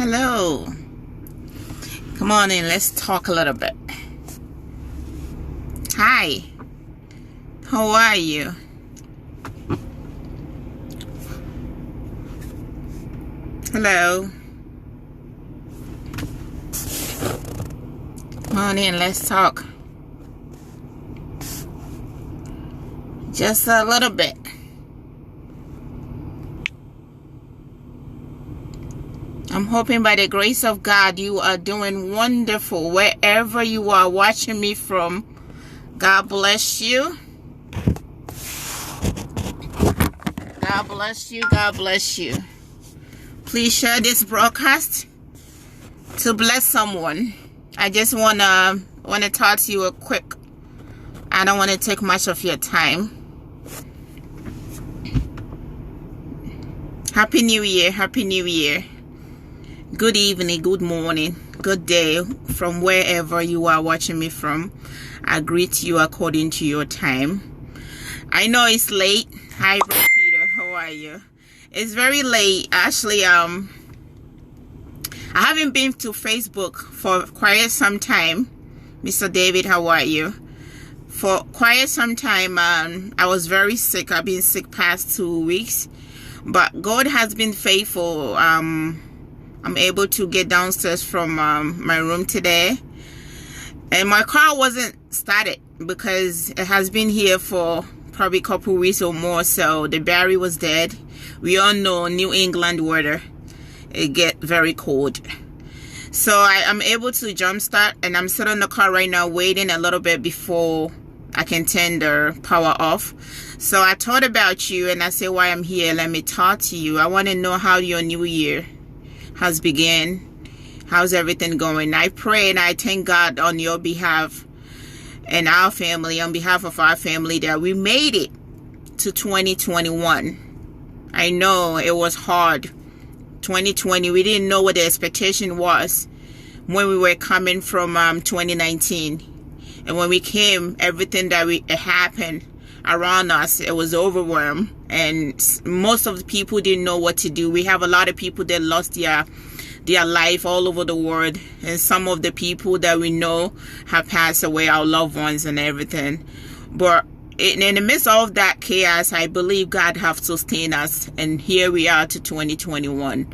Hello. Come on in, let's talk a little bit. Hi. How are you? Hello. Come on in, let's talk. Just a little bit. I'm hoping by the grace of God you are doing wonderful wherever you are watching me from. God bless you. God bless you. God bless you. Please share this broadcast to bless someone. I just wanna talk to you a quick. I don't want to take much of your time. Happy New Year. Happy New Year. Good evening, good morning, good day from wherever you are watching me from. I greet you according to your time. I know it's late. Hi, Brother Peter. How are you? It's very late. Actually, I haven't been to Facebook for quite some time. Mr. David, how are you? For quite some time, I was very sick. I've been sick past 2 weeks. But God has been faithful. I'm able to get downstairs from my room today, and my car wasn't started because it has been here for probably a couple weeks or more, so the battery was dead. We all know New England weather, it get very cold, so I'm able to jumpstart, and I'm sitting in the car right now waiting a little bit before I can turn the power off. So I thought about you and I said, why I'm here, let me talk to you. I want to know how your new year has begun. How's everything going? I pray and I thank God on your behalf and our family, on behalf of our family, that we made it to 2021. I know it was hard. 2020, we didn't know what the expectation was when we were coming from 2019. And when we came, everything that happened around us, it was overwhelmed, and most of the people didn't know what to do. We have a lot of people that lost their life all over the world, and some of the people that we know have passed away, our loved ones and everything. But in the midst of that chaos, I believe God have sustained us, and here we are to 2021.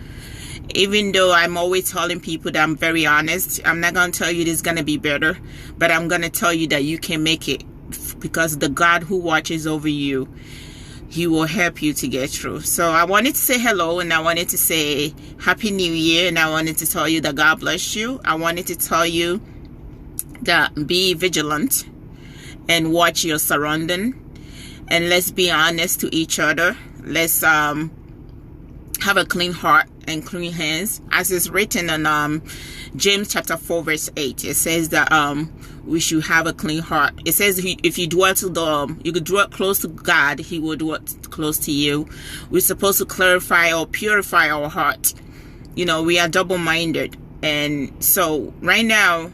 Even though I'm always telling people that I'm very honest, I'm not going to tell you this is going to be better, but I'm going to tell you that you can make it, because the God who watches over you, He will help you to get through. So I wanted to say hello, and I wanted to say Happy New Year, and I wanted to tell you that God bless you. I wanted to tell you that be vigilant and watch your surrounding, and let's be honest to each other. Let's have a clean heart and clean hands, as is written in James chapter 4 verse 8. It says that we should have a clean heart. It says if you dwell you could dwell close to God, He will dwell close to you. We're supposed to clarify or purify our heart. You know, we are double-minded, and so right now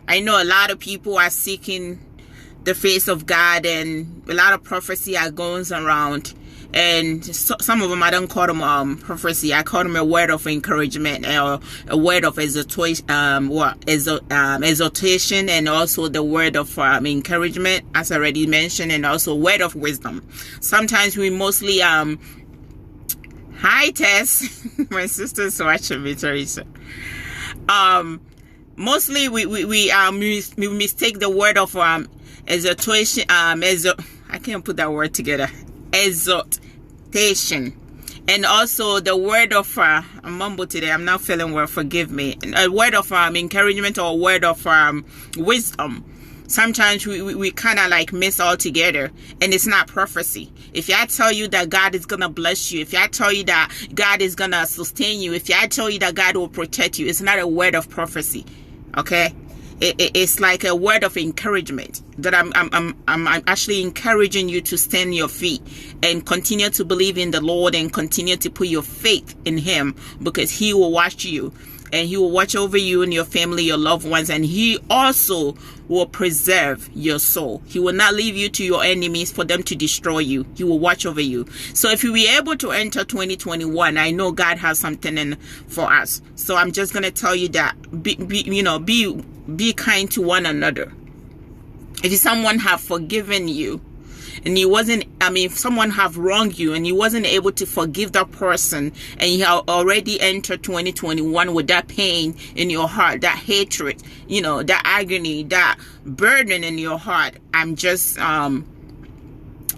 I know a lot of people are seeking the face of God, and a lot of prophecy are going around. And some of them, I don't call them prophecy. I call them a word of encouragement, or a word of exhortation, and also the word of encouragement, as I already mentioned, and also word of wisdom. Sometimes we mostly hi Tess, my sister's watching me, Teresa. Mostly we mistake the word of exhortation, I can't put that word together. Exhortation, and also the word of I mumble today, I'm not feeling well, forgive me. A word of encouragement, or a word of wisdom. Sometimes we kind of like miss all together, and it's not prophecy. If I tell you that God is gonna bless you, if I tell you that God is gonna sustain you, if I tell you that God will protect you, it's not a word of prophecy. Okay, it's like a word of encouragement, that I'm actually encouraging you to stand your feet and continue to believe in the Lord, and continue to put your faith in Him, because He will watch you. and he will watch over you and your family, your loved ones, and he also will preserve your soul. He will not leave you to your enemies for them to destroy you. He will watch over you. So if we are able to enter 2021, I know God has something in for us. So I'm just going to tell you that be kind to one another. If someone have forgiven you, and if someone have wronged you and you wasn't able to forgive that person, and you have already entered 2021 with that pain in your heart, that hatred, that agony, that burden in your heart, I'm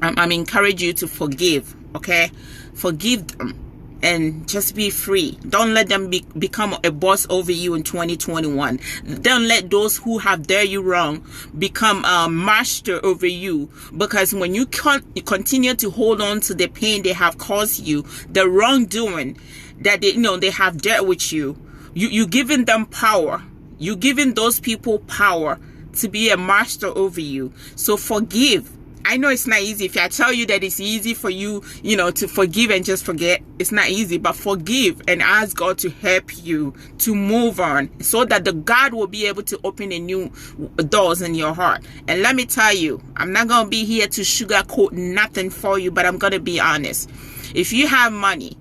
encourage you to forgive, okay? Forgive them and just be free. Don't let them become a boss over you in 2021. Don't let those who have done you wrong become a master over you, because when you continue to hold on to the pain they have caused you, the wrongdoing that they have dealt with you, you giving them power. You giving those people power to be a master over you. So forgive. I know it's not easy. If I tell you that it's easy for you, to forgive and just forget, it's not easy. But forgive and ask God to help you to move on, so that the God will be able to open a new doors in your heart. And let me tell you, I'm not going to be here to sugarcoat nothing for you, but I'm going to be honest. If you have money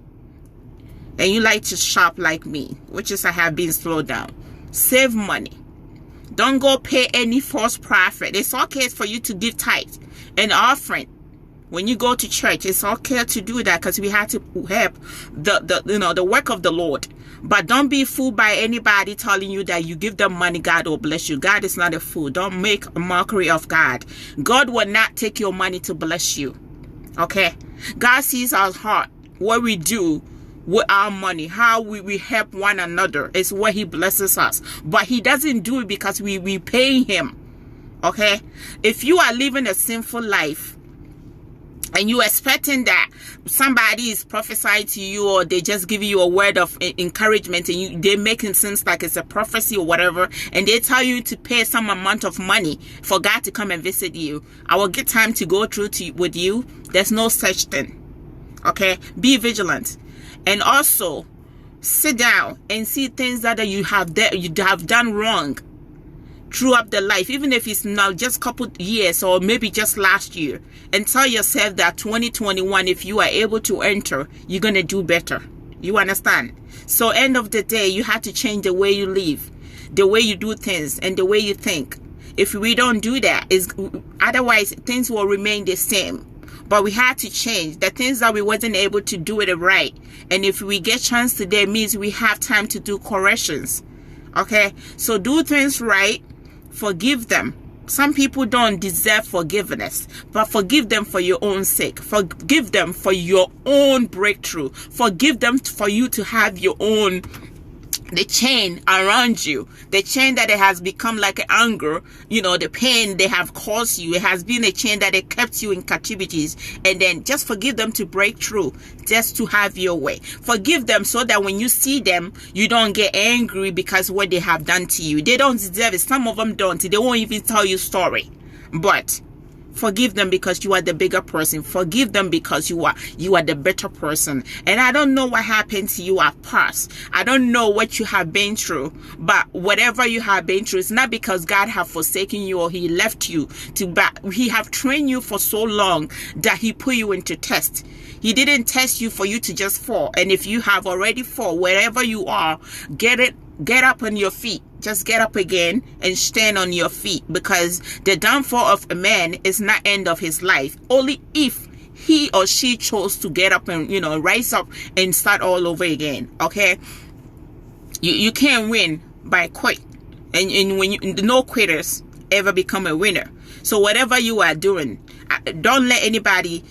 and you like to shop like me, which is I have been slowed down, save money. Don't go pay any false prophet. It's okay for you to give tithes and offering when you go to church. It's okay to do that, because we have to help the work of the Lord. But don't be fooled by anybody telling you that you give them money, God will bless you. God is not a fool. Don't make a mockery of God. God will not take your money to bless you. Okay? God sees our heart, what we do with our money, how we help one another is where he blesses us. But he doesn't do it because we pay him. Okay? If you are living a sinful life and you expecting that somebody is prophesying to you, or they just give you a word of encouragement, and they making sense like it's a prophecy or whatever, and they tell you to pay some amount of money for God to come and visit you, I will get time to go through with you. There's no such thing. Okay? Be vigilant. And also sit down and see things that you have done wrong throughout the life, even if it's now just a couple years or maybe just last year, and tell yourself that 2021, if you are able to enter, you're going to do better. You understand? So end of the day, you have to change the way you live, the way you do things, and the way you think. If we don't do that, otherwise things will remain the same. But we had to change the things that we wasn't able to do it right. And if we get chance today, means we have time to do corrections. Okay? So do things right. Forgive them. Some people don't deserve forgiveness, but forgive them for your own sake. Forgive them for your own breakthrough. Forgive them for you to have your own, the chain around you, the chain that it has become like an anger, the pain they have caused you. It has been a chain that it kept you in captivities. And then just forgive them to break through, just to have your way. Forgive them so that when you see them, you don't get angry because what they have done to you. They don't deserve it. Some of them don't. They won't even tell you story. But forgive them because you are the bigger person. Forgive them because you are the better person. And I don't know what happened to you at past. I don't know what you have been through. But whatever you have been through, it's not because God have forsaken you or he left you. He have trained you for so long that he put you into test. He didn't test you for you to just fall. And if you have already fall, wherever you are, get up on your feet. Just get up again and stand on your feet, because the downfall of a man is not end of his life. Only if he or she chose to get up and, rise up and start all over again. Okay? You can't win by quit. And when no quitters ever become a winner. So whatever you are doing, don't let anybody,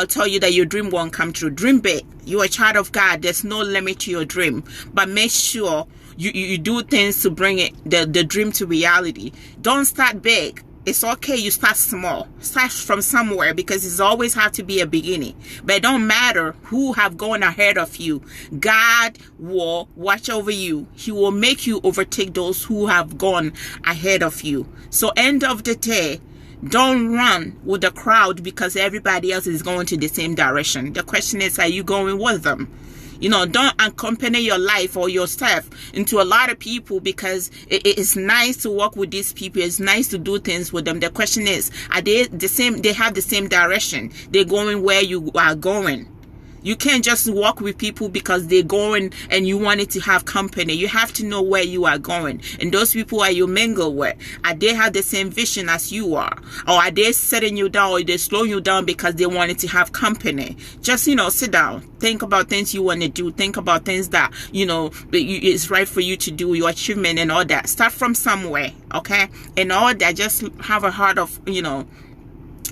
tell you that your dream won't come true. Dream big. You're a child of God. There's no limit to your dream. But make sure you do things to bring the dream to reality. Don't start big. It's okay you start small. Start from somewhere, because it's always have to be a beginning. But it don't matter who have gone ahead of you. God will watch over you. He will make you overtake those who have gone ahead of you. So end of the day, don't run with the crowd because everybody else is going to the same direction. The question is, are you going with them? You know, don't accompany your life or yourself into a lot of people, because it's nice to work with these people. It's nice to do things with them. The question is, are they the same? They have the same direction. They're going where you are going. You can't just walk with people because they're going and you wanted to have company. You have to know where you are going. And those people are you mingle with, are they have the same vision as you are? Or are they setting you down, or they slowing you down because they wanted to have company? Just, you know, sit down. Think about things you want to do. Think about things that, you know, it's right for you to do, your achievement and all that. Start from somewhere, okay? And all that, just have a heart of, you know,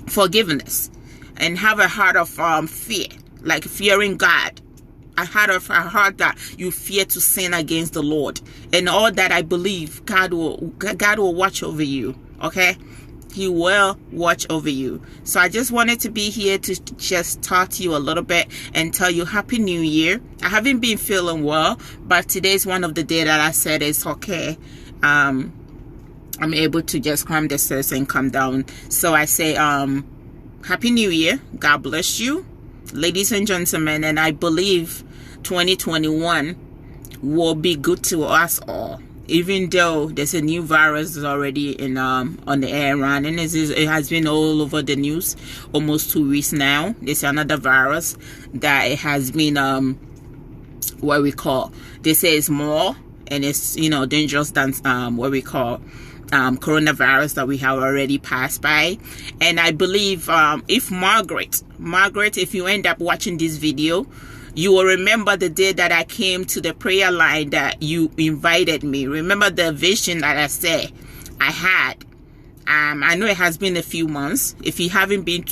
forgiveness. And have a heart of fear. Like fearing God. A heart that you fear to sin against the Lord. And all that, I believe God will watch over you. Okay? He will watch over you. So I just wanted to be here to just talk to you a little bit and tell you Happy New Year. I haven't been feeling well, but today's one of the days that I said it's okay. I'm able to just calm the stress and calm down. So I say Happy New Year. God bless you, ladies and gentlemen. And I believe 2021 will be good to us all. Even though there's a new virus already in on the air around, and it has been all over the news almost 2 weeks now. There's another virus that it has been what we call, they say it's more, and it's, you know, dangerous than what we call coronavirus that we have already passed by. And I believe if Margaret, if you end up watching this video, you will remember the day that I came to the prayer line that you invited me. Remember the vision that I said I had. I know it has been a few months. If you haven't been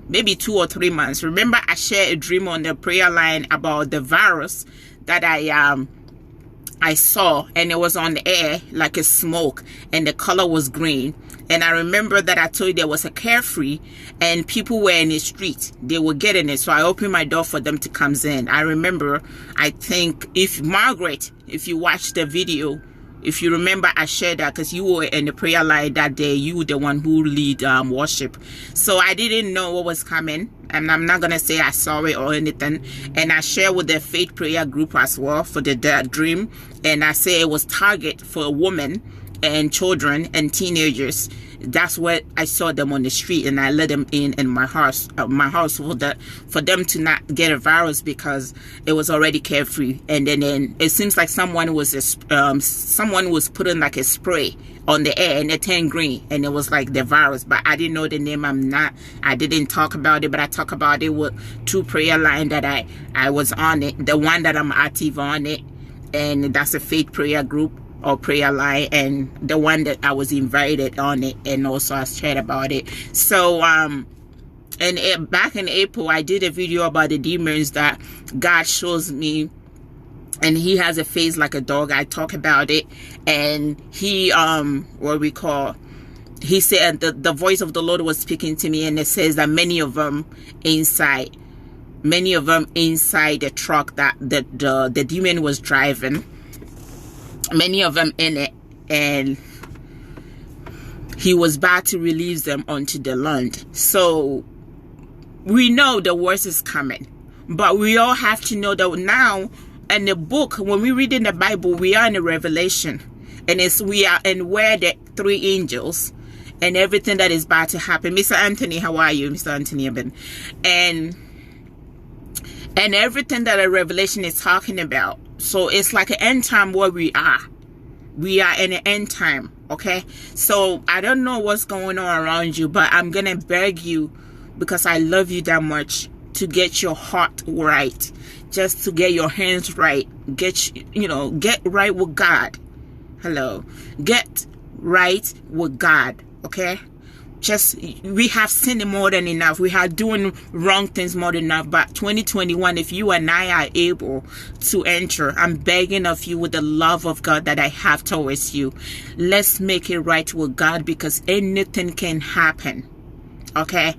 maybe 2 or 3 months. Remember I shared a dream on the prayer line about the virus that I saw, and it was on the air like a smoke, and the color was green. And I remember that I told you there was a carefree, and people were in the street. They were getting it, so I opened my door for them to come in. I remember, I think, if Margaret, if you watched the video, if you remember, I shared that because you were in the prayer line that day. You were the one who lead worship. So I didn't know what was coming. And I'm not going to say I saw it or anything. And I shared with the faith prayer group as well for the dream. And I say it was target for women and children and teenagers. That's what I saw them on the street, and I let them in my house for them to not get a virus because it was already carefree. And then it seems like someone was putting like a spray on the air, and it turned green, and it was like the virus. But I didn't know the name. I didn't talk about it, but I talk about it with 2 prayer line that I was on it. The one that I'm active on it, and that's a faith prayer group or prayer line, and the one that I was invited on it, and also I shared about it. So back in April, I did a video about the demons that God shows me, and he has a face like a dog. I talk about it, and he he said the voice of the Lord was speaking to me, and it says that many of them inside the truck that the demon was driving, many of them in it, and he was about to release them onto the land. So we know the worst is coming, but we all have to know that now in the book, when we read in the Bible, we are in a Revelation, and we're the 3 angels and everything that is about to happen. Mr. Anthony, how are you? Mr. Anthony Eben. And everything that a Revelation is talking about. So it's like an end time where we are. We are in an end time, okay? So I don't know what's going on around you, but I'm going to beg you, because I love you that much, to get your heart right. Just to get your hands right. Get right with God. Hello. Get right with God, okay? We have sinned more than enough. We are doing wrong things more than enough. But 2021, if you and I are able to enter, I'm begging of you with the love of God that I have towards you. Let's make it right with God, because anything can happen. Okay?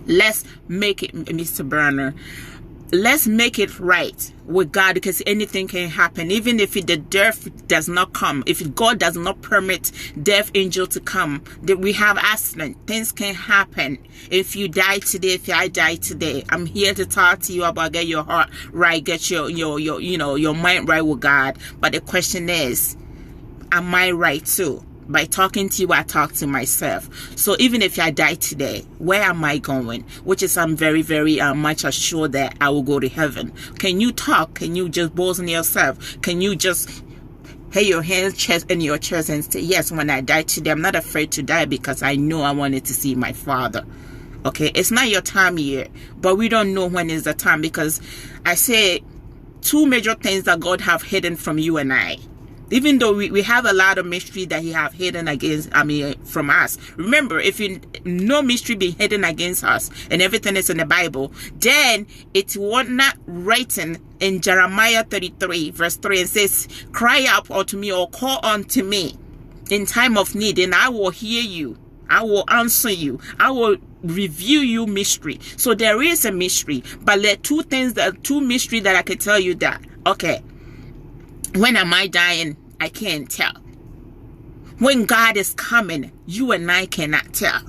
Let's make it, Mr. Burner. let's make it right with God, because anything can happen. Even if the death does not come, if God does not permit death angel to come, that we have accident, things can happen. If you die today, if I die today, I'm here to talk to you about get your heart right, get your mind right with God. But the question is, am I right too? By talking to you, I talk to myself. So even if I die today, where am I going? Which is, I'm very, very much assured that I will go to heaven. Can you talk? Can you just boast in yourself? Can you just lay your hands in your chest and say, yes, when I die today, I'm not afraid to die because I know I wanted to see my Father. Okay, it's not your time yet, but we don't know when is the time, because I say 2 major things that God have hidden from you and I. Even though we have a lot of mystery that he have hidden from us. Remember, if no mystery be hidden against us and everything is in the Bible, then it was not written in Jeremiah 33 verse 3 and says, cry out unto me or call unto me in time of need, and I will hear you. I will answer you. I will review you mystery. So there is a mystery, but there are 2 mystery that I can tell you that, okay, when am I dying? I can't tell. When God is coming, you and I cannot tell.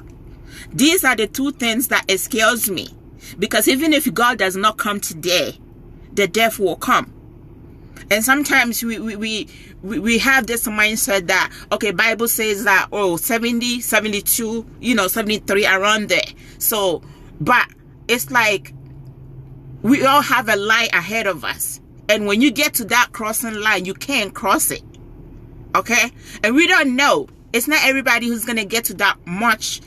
These are the 2 things that scares me. Because even if God does not come today, the death will come. And sometimes we have this mindset that, okay, Bible says that, 70, 72, 73, around there. So, but it's like we all have a line ahead of us. And when you get to that crossing line, you can't cross it. Okay? And we don't know. It's not everybody who's going to get to that much,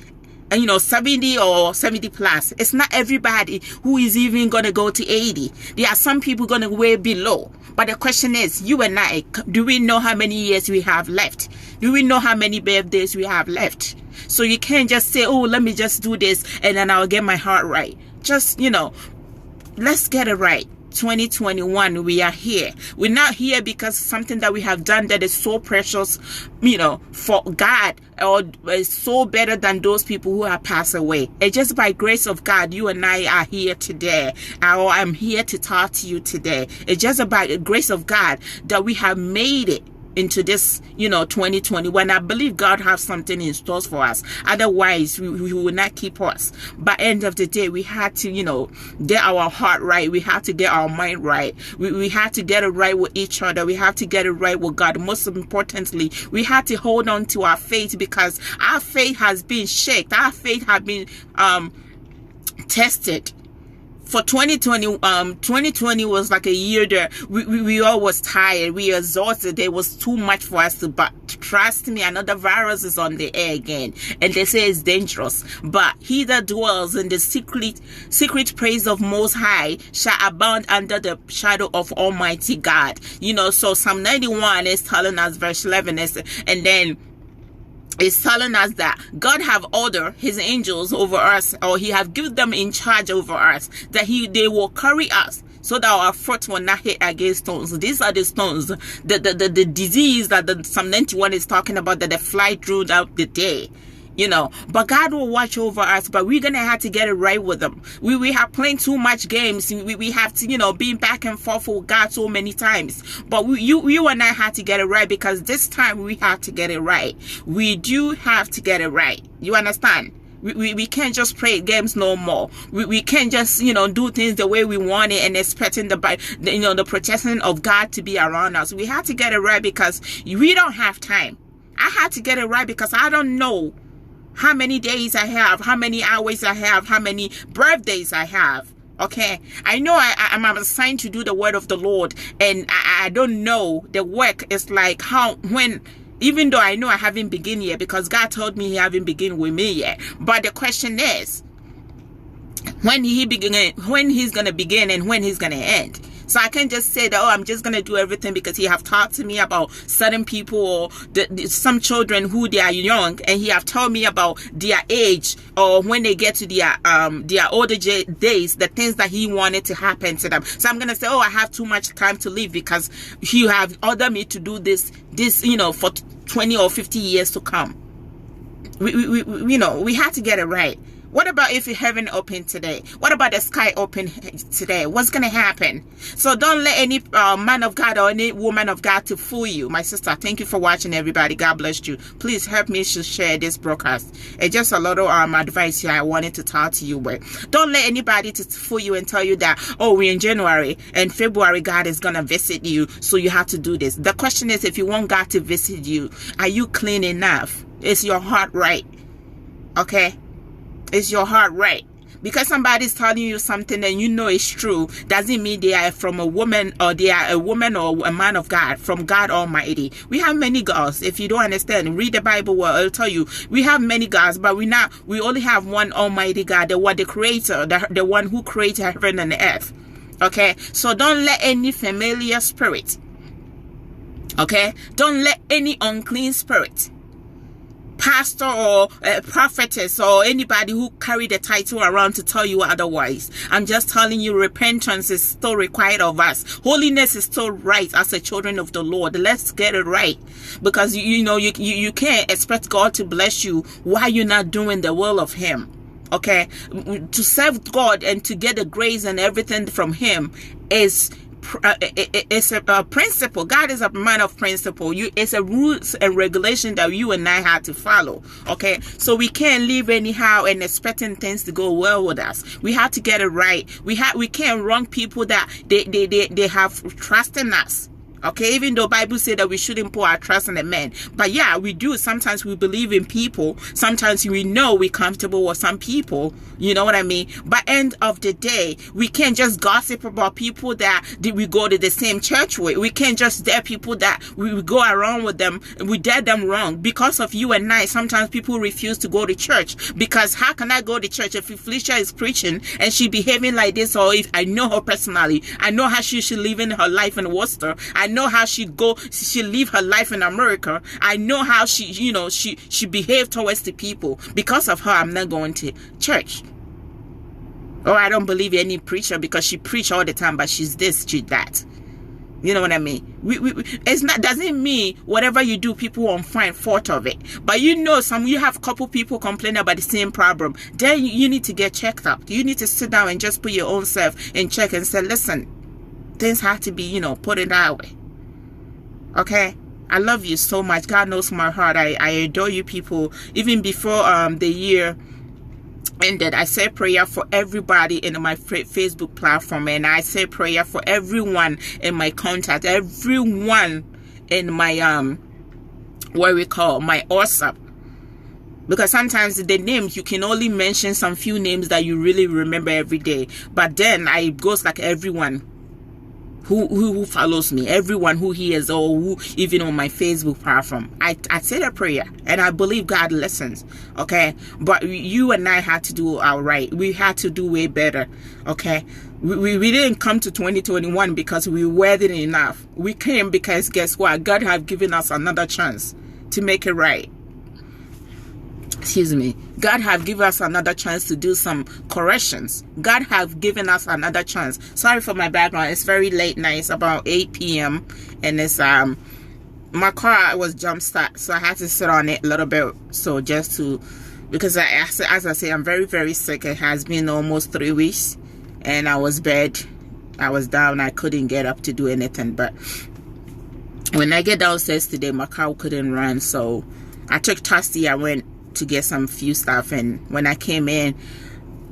70 or 70 plus. It's not everybody who is even going to go to 80. There are some people going to way below. But the question is, you and I, do we know how many years we have left? Do we know how many birthdays we have left? So you can't just say, oh, let me just do this and then I'll get my heart right. Just, let's get it right. 2021, we are here. We're not here because something that we have done that is so precious, for God, or is so better than those people who have passed away. It's just by grace of God, you and I are here today. I'm here to talk to you today. It's just by the grace of God that we have made it into this, 2021. I believe God has something in store for us. Otherwise, we will not keep us. By end of the day, we had to, get our heart right. We have to get our mind right. We have to get it right with each other. We have to get it right with God. Most importantly, we have to hold on to our faith, because our faith has been shaken. Our faith has been tested. For 2020 was like a year that we all was tired, we exhausted. There was too much for us to, but trust me, another virus is on the air again, and they say it's dangerous. But he that dwells in the secret place of Most High shall abound under the shadow of Almighty God. So Psalm 91 is telling us, verse 11 and then is telling us that God have ordered his angels over us, or he have given them in charge over us, that they will carry us so that our foot will not hit against stones. These are the stones, the disease that the Psalm 91 is talking about, that they fly throughout the day. But God will watch over us, but we're gonna have to get it right with them. We have playing too much games. We have to, be back and forth with God so many times. But you and I have to get it right, because this time we have to get it right. We do have to get it right. You understand? We can't just play games no more. We can't just, do things the way we want it and expecting the protection of God to be around us. We have to get it right, because we don't have time. I have to get it right, because I don't know how many days I have, how many hours I have, how many birthdays I have. Okay, I know I'm assigned to do the word of the Lord, and I don't know the work is like even though I know I haven't begun yet, because God told me he haven't begun with me yet. But the question is, when he's gonna begin and when he's gonna end. So I can't just say that, I'm just going to do everything because he have talked to me about certain people, or some children who they are young, and he have told me about their age, or when they get to their older days, the things that he wanted to happen to them. So I'm going to say, I have too much time to live because he have ordered me to do this, for 20 or 50 years to come. We have to get it right. What about if heaven open today? What about the sky open today? What's going to happen? So don't let any man of God or any woman of God to fool you. My sister, thank you for watching, everybody. God bless you. Please help me to share this broadcast. It's just a little advice here I wanted to talk to you with. Don't let anybody to fool you and tell you that, oh, we're in January and February, God is going to visit you, so you have to do this. The question is, if you want God to visit you, are you clean enough? Is your heart right? Okay? Is your heart right? Because somebody's telling you something and you know it's true, doesn't mean they are from a woman, or they are a woman or a man of God, from God Almighty. We have many gods. If you don't understand, read the Bible where it'll tell you we have many gods, but we only have one Almighty God, the creator, the one who created heaven and earth. Okay? So don't let any familiar spirit, okay? Don't let any unclean spirit, pastor or prophetess or anybody who carry the title around to tell you otherwise. I'm just telling you, repentance is still required of us. Holiness is still right as a children of the Lord. Let's get it right, because you can't expect God to bless you while you're not doing the will of Him. Okay, to serve God and to get the grace and everything from Him is it's a principle. God is a man of principle. It's a rules and regulation that you and I have to follow. Okay, so we can't live anyhow and expecting things to go well with us. We have to get it right. We can't wrong people that they have trust in us. Okay, even though Bible said that we shouldn't put our trust in the man, but yeah, we do. Sometimes we believe in people. Sometimes we know we're comfortable with some people. You know what I mean? But end of the day, we can't just gossip about people that we go to the same church with. We can't just dare people that we go around with them. We dare them wrong because of you and I. Sometimes people refuse to go to church because how can I go to church if Felicia is preaching and she behaving like this, or if I know her personally, I know how she should live in her life in Worcester. I know how she live her life in America. I know how she behaved towards the people. Because of her, I'm not going to church. Or I don't believe any preacher because she preach all the time, but she's this, she's that. You know what I mean? It's not, doesn't mean whatever you do, people won't find fault of it. But you have a couple people complaining about the same problem. Then you need to get checked up. You need to sit down and just put your own self in check and say, listen, things have to be, put it that way. Okay? I love you so much. God knows my heart. I adore you people. Even before the year ended, I say prayer for everybody in my Facebook platform, and I say prayer for everyone in my contact, everyone in my what we call my WhatsApp. Because sometimes the names, you can only mention some few names that you really remember every day, but then it goes like everyone who follows me, everyone who hears, or who even on my Facebook platform. I said a prayer and I believe God listens. Okay, but you and I had to do all right. We had to do way better. Okay, we didn't come to 2021 because we weren't enough. We came because guess what? God have given us another chance to make it right. Excuse me. God have given us another chance to do some corrections. God have given us another chance. Sorry for my background. It's very late night. It's about 8 p.m. and it's my car was jump start, so I had to sit on it a little bit. So just to, because as I say, I'm very, very sick. It has been almost 3 weeks, and I was bad. I was down. I couldn't get up to do anything. But when I get downstairs today, my car couldn't run, so I took taxi. I went to get some few stuff, and when I came in,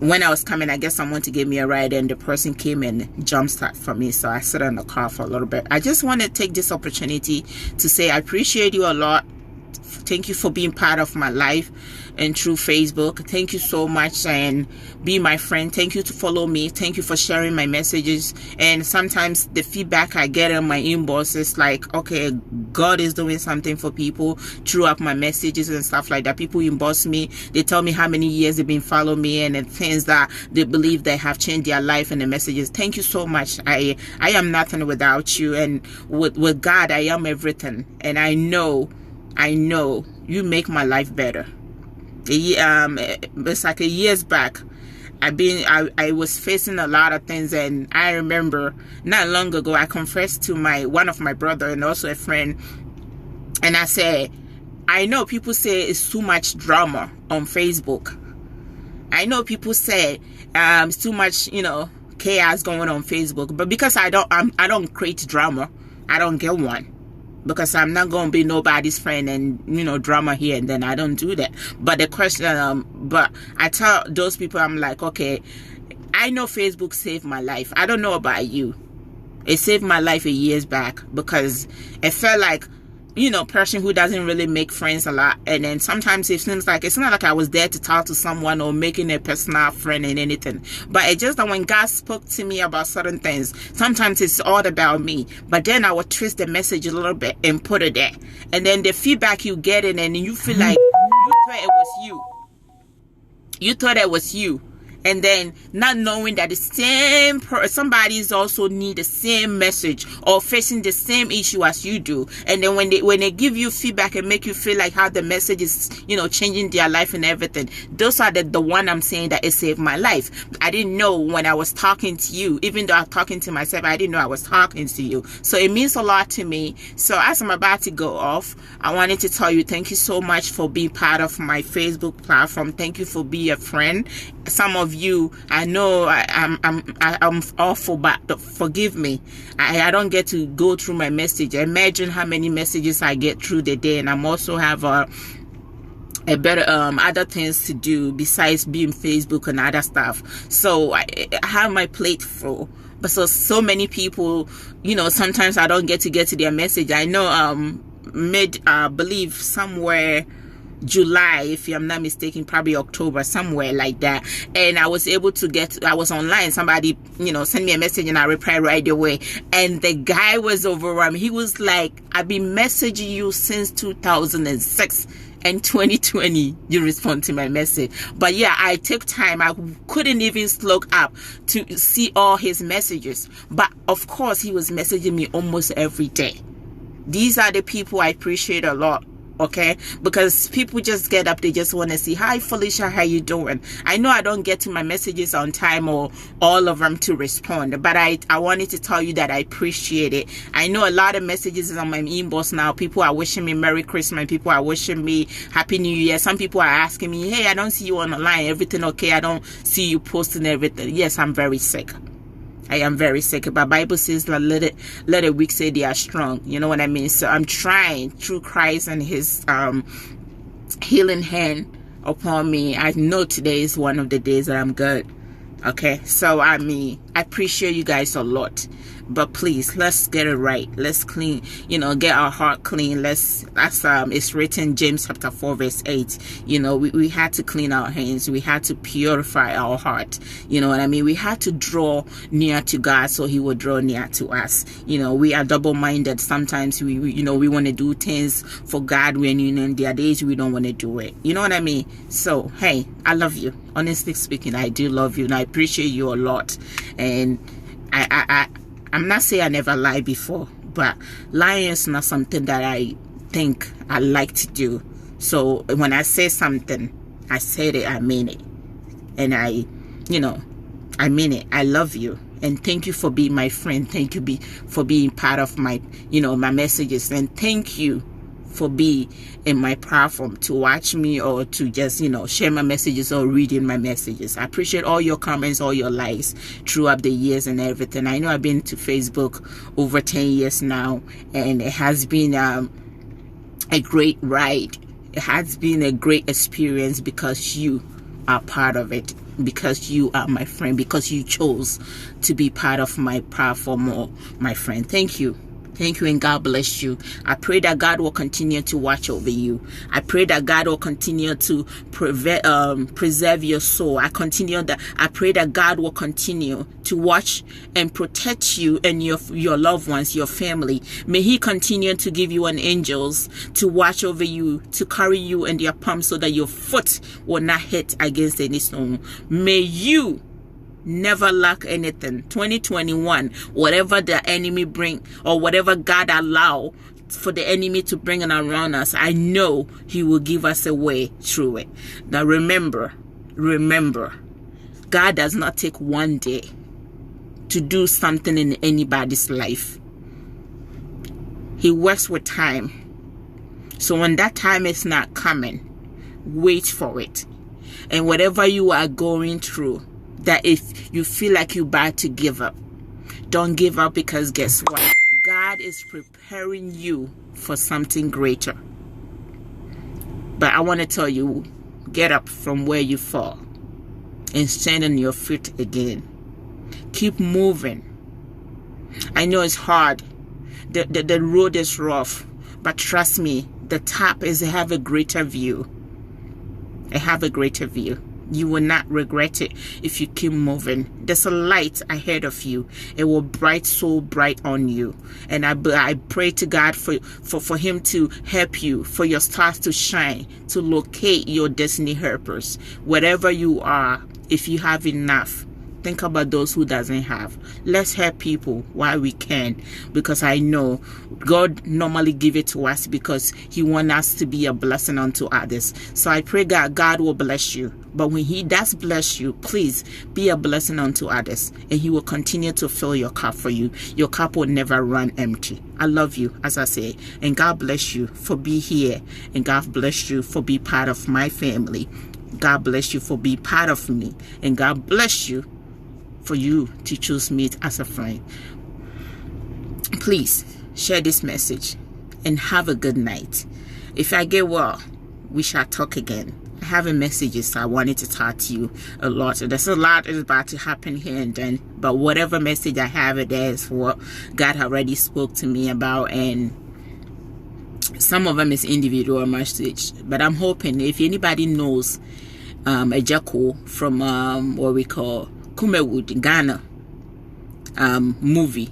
when I was coming, I guess someone to give me a ride, and the person came and jumpstart for me, so I sat in the car for a little bit. I just want to take this opportunity to say I appreciate you a lot. Thank you for being part of my life and through Facebook. Thank you so much, and be my friend. Thank you to follow me. Thank you for sharing my messages. And sometimes the feedback I get in my inbox is like, okay, God is doing something for people through up my messages and stuff like that. People inbox me, they tell me how many years they've been following me and the things that they believe they have changed their life and the messages. Thank you so much. I am nothing without you, and with God I am everything. And I know you make my life better. It's like a years back, I was facing a lot of things, and I remember not long ago I confessed to one of my brother and also a friend, and I said, I know people say it's too much drama on Facebook. I know people say it's too much, chaos going on Facebook, but because I don't create drama, I don't get one. Because I'm not going to be nobody's friend and, drama here and then. I don't do that. But the question, but I tell those people, I'm like, okay, I know Facebook saved my life. I don't know about you. It saved my life a years back because it felt like, person who doesn't really make friends a lot. And then sometimes it seems like, it's not like I was there to talk to someone or making a personal friend and anything. But it's just that when God spoke to me about certain things, sometimes it's all about me. But then I would twist the message a little bit and put it there. And then the feedback you get in and you feel like you thought it was you. You thought it was you. And then not knowing that the same somebody's also need the same message or facing the same issue as you do. And then when they give you feedback and make you feel like how the message is, changing their life and everything, those are the one I'm saying that it saved my life. I didn't know when I was talking to you, even though I'm talking to myself, I didn't know I was talking to you. So it means a lot to me. So as I'm about to go off, I wanted to tell you, thank you so much for being part of my Facebook platform. Thank you for being a friend. Some of you, I know I'm awful, but forgive me. I don't get to go through my message. Imagine how many messages I get through the day, and I'm also have a better other things to do besides being Facebook and other stuff. So I have my plate full. But so many people, sometimes I don't get to their message. I know believe somewhere July, if I'm not mistaken, probably October, somewhere like that. And I was able to I was online. Somebody, sent me a message and I replied right away. And the guy was overwhelmed. He was like, I've been messaging you since 2006. And 2020, you respond to my message. But yeah, I took time. I couldn't even look up to see all his messages. But of course, he was messaging me almost every day. These are the people I appreciate a lot. Okay, because people just get up, they just want to see, hi Felicia, how you doing? I know I don't get to my messages on time or all of them to respond, but I wanted to tell you that I appreciate it. I know a lot of messages on my inbox now. People are wishing me Merry Christmas. People are wishing me Happy New Year. Some people are asking me, hey, I don't see you on the line. Everything okay? I don't see you posting everything. Yes, I'm very sick. I am very sick, but Bible says let a weak say they are strong. You know what I mean? So I'm trying through Christ and his healing hand upon me. I know today is one of the days that I'm good. Okay, so I appreciate you guys a lot. But please, let's get it right. Let's clean, get our heart clean. That's it's written James chapter 4 verse 8. We had to clean our hands. We had to purify our heart. You know what I mean? We had to draw near to God so he will draw near to us. We are double-minded. Sometimes we want to do things for God when, there are days we don't want to do it. You know what I mean? So, hey, I love you. Honestly speaking, I do love you and I appreciate you a lot. And I'm not saying I never lied before, but lying is not something that I think I like to do. So when I say something, I said it, I mean it. And I mean it. I love you. And thank you for being my friend. Thank you for being part of my, my messages. And thank you for being in my platform to watch me or to just, share my messages or reading my messages. I appreciate all your comments, all your likes throughout the years and everything. I know I've been to Facebook over 10 years now, and it has been a great ride. It has been a great experience because you are part of it, because you are my friend, because you chose to be part of my platform or my friend. Thank you. Thank you, and God bless you. I pray that God will continue to watch over you. I pray that God will continue to preserve your soul. I pray that God will continue to watch and protect you and your loved ones, your family. May he continue to give you an angels to watch over you, to carry you in their palms so that your foot will not hit against any stone. May you never lack anything. 2021, whatever the enemy bring or whatever God allow for the enemy to bring around us, I know he will give us a way through it. Now remember, God does not take one day to do something in anybody's life. He works with time. So when that time is not coming, wait for it. And whatever you are going through, that if you feel like you're about to give up, don't give up, because guess what? God is preparing you for something greater. But I want to tell you, get up from where you fall and stand on your feet again. Keep moving. I know it's hard. The road is rough, but trust me, the top is have a greater view. I have a greater view. You will not regret it if you keep moving. There's a light ahead of you. It will bright, so bright on you. And I pray to God for him to help you, for your stars to shine, to locate your destiny helpers. Wherever you are, if you have enough, think about those who doesn't have. Let's help people while we can, because I know God normally give it to us because he wants us to be a blessing unto others. So I pray God will bless you. But when he does bless you, please be a blessing unto others, and he will continue to fill your cup for you. Your cup will never run empty. I love you, as I say, and God bless you for being here, and God bless you for being part of my family. God bless you for being part of me, and God bless you for you to choose me as a friend. Please share this message and have a good night. If I get well, we shall talk again. I have a message, so I wanted to talk to you a lot. There's a lot is about to happen here and then, but whatever message I have, it is what God already spoke to me about, and some of them is individual message. But I'm hoping if anybody knows a Jacko from what we call Kumewood, Ghana, movie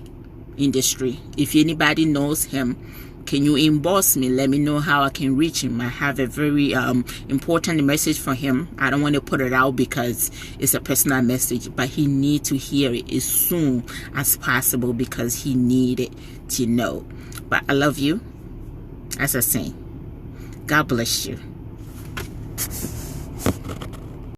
industry, if anybody knows him, can you inbox me? Let me know how I can reach him. I have a very important message for him. I don't want to put it out because it's a personal message, but he needs to hear it as soon as possible because he needed to know. But I love you. As I say, God bless you.